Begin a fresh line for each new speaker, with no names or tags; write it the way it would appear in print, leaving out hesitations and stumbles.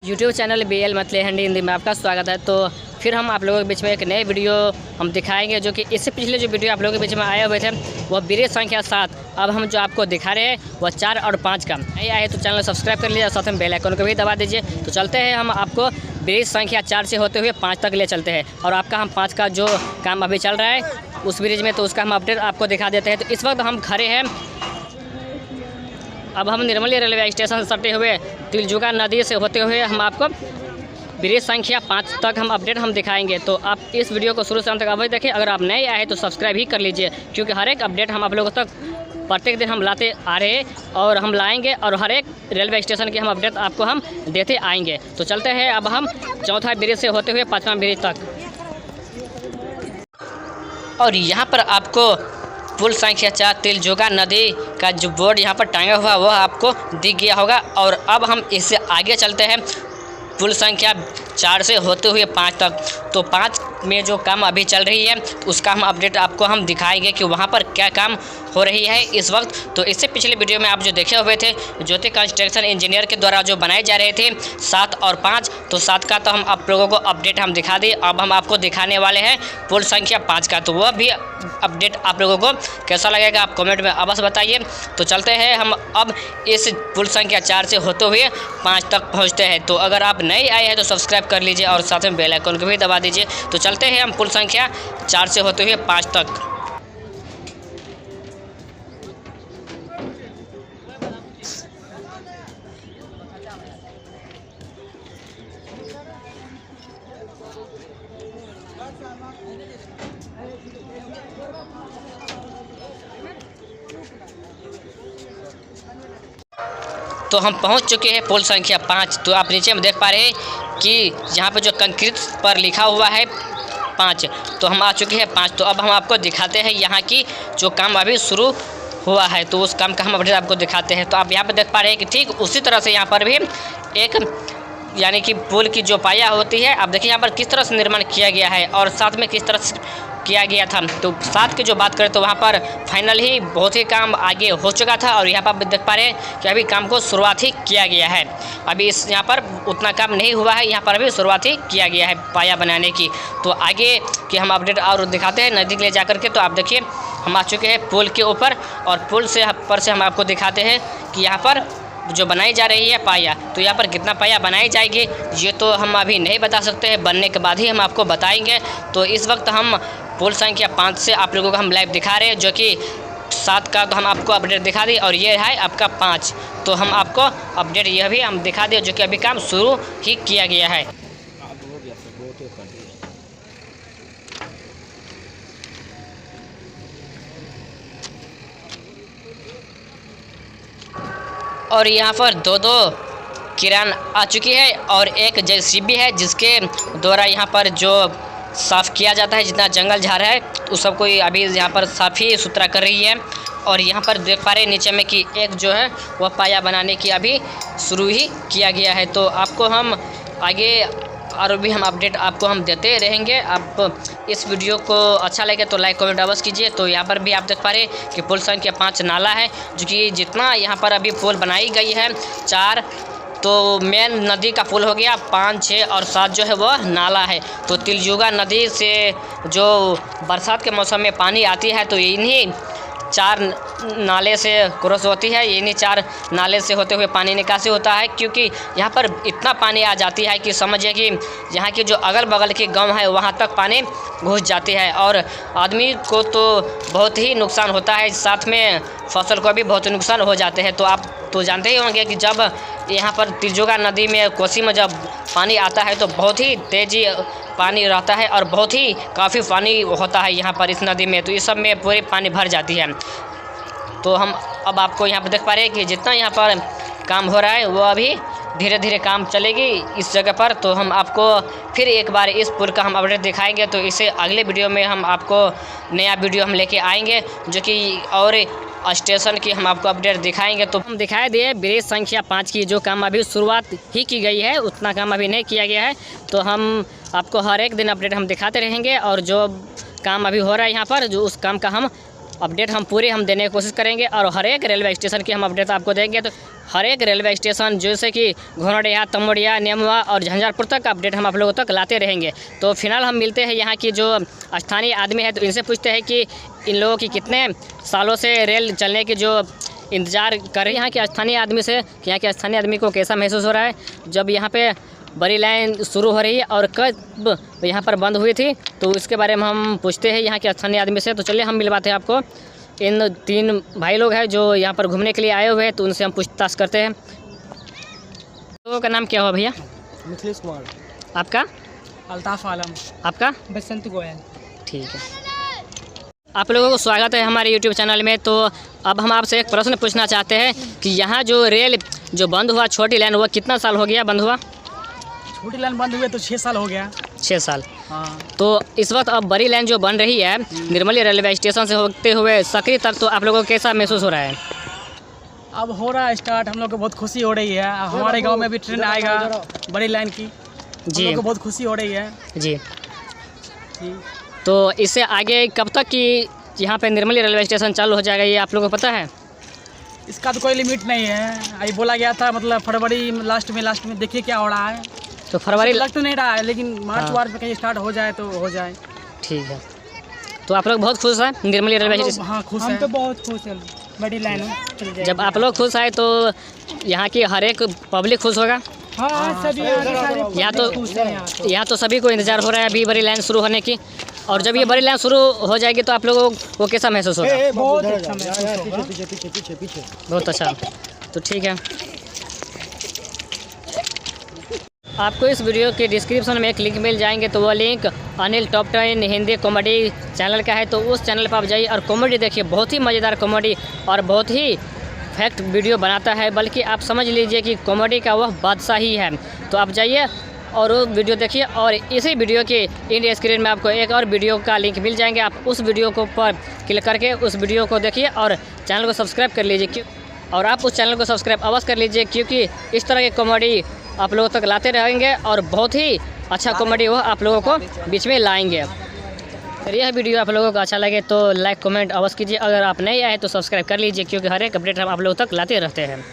YouTube channel BL मतले Hindi में आपका स्वागत है। तो फिर हम आप लोगों के बीच में एक नए वीडियो हम दिखाएंगे, जो कि इससे पिछले जो वीडियो आप लोगों के बीच में आए हुए थे वह ब्रिज संख्या 7। अब हम जो आपको दिखा रहे हैं वह 4 और 5 का। नहीं आए तो चैनल सब्सक्राइब कर लीजिए और साथ में बेल आइकन को भी दबा दीजिए। तो चलते हैं, हम आपको ब्रिज संख्या 4 से होते हुए 5 तक ले चलते हैं और आपका हम 5 का जो काम अभी चल रहा है उस ब्रिज में, तो उसका हम अपडेट आपको दिखा देते हैं। तो इस वक्त हम खड़े हैं, अब हम निर्मली रेलवे स्टेशन से सटे हुए तिलजुगा नदी से होते हुए हम आपको ब्रिज संख्या 5 तक हम अपडेट हम दिखाएंगे। तो आप इस वीडियो को शुरू से अंत तक अवश्य देखें। अगर आप नए आए तो सब्सक्राइब ही कर लीजिए, क्योंकि हर एक अपडेट हम आप लोगों तक प्रत्येक दिन हम लाते आ रहे हैं और हम लाएंगे, और हर एक रेलवे स्टेशन की हम अपडेट आपको हम देते आएंगे। तो चलते हैं, अब हम चौथा ब्रिज से होते हुए 5वां ब्रिज तक। और यहाँ पर आपको पुल संख्या 4 तिलजुगा नदी का जो बोर्ड यहाँ पर टांगा हुआ वह आपको दिख गया होगा। और अब हम इससे आगे चलते हैं पुल संख्या 4 से होते हुए 5 तक। तो 5 में जो काम अभी चल रही है उसका हम अपडेट आपको हम दिखाएंगे कि वहाँ पर क्या काम हो रही है इस वक्त। तो इससे पिछले वीडियो में आप जो देखे हुए थे ज्योति कंस्ट्रक्शन इंजीनियर के द्वारा जो बनाए जा रहे थे 7 और 5, तो 7 का तो हम आप लोगों को अपडेट हम दिखा दिए। अब हम आपको दिखाने वाले हैं पुल संख्या 5 का, तो वह भी अपडेट आप लोगों को कैसा लगेगा आप कमेंट में अवश्य बताइए। तो चलते हैं, हम अब इस पुल संख्या 4 से होते हुए 5 तक पहुँचते हैं। तो अगर आप नए आए हैं तो सब्सक्राइब कर लीजिए और साथ में बेल आइकन को भी दबा दीजिए। तो चलते हैं हम पुल संख्या 4 से होते हुए 5 तक। तो हम पहुंच चुके हैं पुल संख्या 5। तो आप नीचे में देख पा रहे हैं कि यहाँ पर जो कंक्रीट पर लिखा हुआ है 5, तो हम आ चुके हैं 5। तो अब हम आपको दिखाते हैं यहाँ की जो काम अभी शुरू हुआ है, तो उस काम का हम अपडेट आपको दिखाते हैं। तो आप यहाँ पर देख पा रहे हैं कि ठीक उसी तरह से यहाँ पर भी एक यानी कि पुल की जो पाया होती है, आप देखिए यहाँ पर किस तरह से निर्माण किया गया है और साथ में किस तरह से किया गया था। तो 7 की जो बात करें तो वहाँ पर फाइनल ही बहुत ही काम आगे हो चुका था, और यहाँ पर आप देख पा रहे हैं कि अभी काम को शुरुआत ही किया गया है। अभी इस यहाँ पर उतना काम नहीं हुआ है, यहाँ पर अभी शुरुआत ही किया गया है पाया बनाने की। तो आगे की हम अपडेट और दिखाते हैं नज़दीक ले जा करके। तो आप देखिए हम आ चुके हैं पुल के ऊपर, और पुल से पर से हम आपको दिखाते हैं कि यहाँ पर जो बनाई जा रही है पाया, तो यहाँ पर कितना पाया बनाई जाएगी ये तो हम अभी नहीं बता सकते हैं, बनने के बाद ही हम आपको बताएंगे। तो इस वक्त हम पुल संख्या 5 से आप लोगों को हम लाइव दिखा रहे हैं, जो कि 7 का तो हम आपको अपडेट दिखा दी, और ये है आपका 5। तो हम आपको अपडेट यह भी हम दिखा दें जो कि अभी काम शुरू ही किया गया है। और यहाँ पर दो किरान आ चुकी है और एक JCB है, जिसके द्वारा यहाँ पर जो साफ़ किया जाता है जितना जंगल झाड़ है उस सब को अभी यहाँ पर साफ़ ही सुथरा कर रही है। और यहाँ पर देख पा रहे हैं नीचे में कि एक जो है वह पाया बनाने की अभी शुरू ही किया गया है। तो आपको हम आगे और भी हम अपडेट आपको हम देते रहेंगे। आप इस वीडियो को अच्छा लगे तो लाइक कमेंट अवश्य कीजिए। तो यहाँ पर भी आप देख पा रहे हैं कि पुल संख्या 5 नाला है, जो कि जितना यहाँ पर अभी पुल बनाई गई है 4 तो मेन नदी का पुल हो गया, 5, 6 और 7 जो है वह नाला है। तो तिलजुगा नदी से जो बरसात के मौसम में पानी आती है तो इन्हीं 4 नाले से क्रॉस होती है, इन्हीं 4 नाले से होते हुए पानी निकासी होता है। क्योंकि यहाँ पर इतना पानी आ जाती है कि समझिए कि यहाँ के जो अगल बगल के गांव है वहाँ तक पानी घुस जाती है, और आदमी को तो बहुत ही नुकसान होता है, साथ में फसल को भी बहुत नुकसान हो जाते हैं। तो आप तो जानते ही होंगे कि जब यहाँ पर तिलजुगा नदी में कोसी में जब पानी आता है तो बहुत ही तेज़ी पानी रहता है और बहुत ही काफ़ी पानी होता है यहाँ पर इस नदी में। तो इस सब में पूरी पानी भर जाती है। तो हम अब आपको यहाँ पर देख पा रहे हैं कि जितना यहाँ पर काम हो रहा है वो अभी धीरे धीरे काम चलेगी इस जगह पर। तो हम आपको फिर एक बार इस पुल का हम अपडेट दिखाएंगे। तो इसे अगले वीडियो में हम आपको नया वीडियो हम लेके आएंगे, जो कि और स्टेशन की हम आपको अपडेट दिखाएंगे। तो हम दिखाई दिए ब्रिज संख्या 5 की जो काम अभी शुरुआत ही की गई है, उतना काम अभी नहीं किया गया है। तो हम आपको हर एक दिन अपडेट हम दिखाते रहेंगे, और जो काम अभी हो रहा है यहाँ पर जो उस काम का हम अपडेट हम पूरे देने की कोशिश करेंगे और हर एक रेलवे स्टेशन की हम अपडेट आपको देंगे। तो हर एक रेलवे स्टेशन जैसे कि घोरडिया, तमोड़िया, नेमुआ और झंझारपुर तक का अपडेट हम आप लोगों तक लाते रहेंगे। तो फिलहाल हम मिलते हैं यहाँ की जो स्थानीय आदमी है, तो इनसे पूछते हैं कि इन लोगों की कितने सालों से रेल चलने की जो इंतज़ार कर रहे हैं यहाँ के स्थानीय आदमी से, कि यहाँ के स्थानीय आदमी को कैसा महसूस हो रहा है जब यहाँ पे बड़ी लाइन शुरू हो रही है और कब यहाँ पर बंद हुई थी। तो इसके बारे में हम पूछते हैं यहाँ के स्थानीय आदमी से। तो चलिए हम मिलवाते हैं आपको। इन 3 भाई लोग हैं जो यहाँ पर घूमने के लिए आए हुए हैं, तो उनसे हम पूछताछ करते हैं। लोगों का नाम क्या हुआ भैया?
मिथिलेश कुमार।
आपका?
अल्ताफ आलम।
आपका?
बसंत गोयल।
ठीक है, आप लोगों को स्वागत है हमारे यूट्यूब चैनल में। तो अब हम आपसे एक प्रश्न पूछना चाहते हैं कि यहाँ जो रेल जो बंद हुआ छोटी लाइन, वो कितना साल हो गया बंद हुआ?
छोटी लाइन बंद हुई तो 6 साल हो गया।
6 साल।
हाँ।
तो इस वक्त अब बड़ी लाइन जो बन रही है निर्मली रेलवे स्टेशन से होते हुए सकरी तक, तो आप लोगों को कैसा महसूस हो रहा है?
अब हो रहा है स्टार्ट, हम लोग को बहुत खुशी हो रही है। हमारे गांव में भी ट्रेन आएगा बड़ी लाइन की,
जी।
हम लोग को बहुत खुशी हो रही है
जी।
जी।
तो इससे आगे कब तक कि यहाँ पे निर्मली रेलवे स्टेशन चालू हो जाएगा, ये आप लोगों को पता है?
इसका तो कोई लिमिट नहीं है। अभी बोला गया था मतलब फरवरी लास्ट में देखिए क्या हो रहा है।
तो फरवरी
लग तो नहीं रहा है, लेकिन मार्च
हाँ।
वार्च में कहीं स्टार्ट हो जाए तो हो जाए।
ठीक है, तो आप लोग बहुत खुश हैं निर्मली रेलवे स्टेशन?
हाँ खुश हैं। हम तो बहुत खुश हैं, बड़ी लाइन है।
जब आप लोग खुश आए तो यहाँ की हर एक पब्लिक खुश होगा।
हाँ सभी
यहाँ तो सभी को इंतज़ार हो रहा है अभी बड़ी लाइन शुरू होने की। और जब ये बड़ी लाइन शुरू हो जाएगी तो आप लोगों को कैसा महसूस होगा?
बहुत अच्छा महसूस होगा।
बहुत अच्छा। तो ठीक है, आपको इस वीडियो के डिस्क्रिप्शन में एक लिंक मिल जाएंगे, तो वो link Anil top 10 Hindi comedy channel का है। तो उस चैनल पर आप जाइए और कॉमेडी देखिए, बहुत ही मज़ेदार कॉमेडी और बहुत ही फैक्ट वीडियो बनाता है, बल्कि आप समझ लीजिए कि कॉमेडी का वह बादशाह ही है। तो आप जाइए और वो वीडियो देखिए। और इसी वीडियो के इंड स्क्रीन में आपको एक और वीडियो का लिंक मिल जाएंगे, आप उस वीडियो को पर क्लिक करके उस वीडियो को देखिए और चैनल को सब्सक्राइब कर लीजिए। और आप उस चैनल को सब्सक्राइब अवश्य कर लीजिए, क्योंकि इस तरह की कॉमेडी आप लोगों तक लाते रहेंगे और बहुत ही अच्छा कॉमेडी वो आप लोगों को बीच में लाएंगे। अगर यह वीडियो आप लोगों को अच्छा लगे तो लाइक कमेंट अवश्य कीजिए। अगर आप नए आए तो सब्सक्राइब कर लीजिए, क्योंकि हर एक अपडेट हम आप लोगों तक लाते रहते हैं।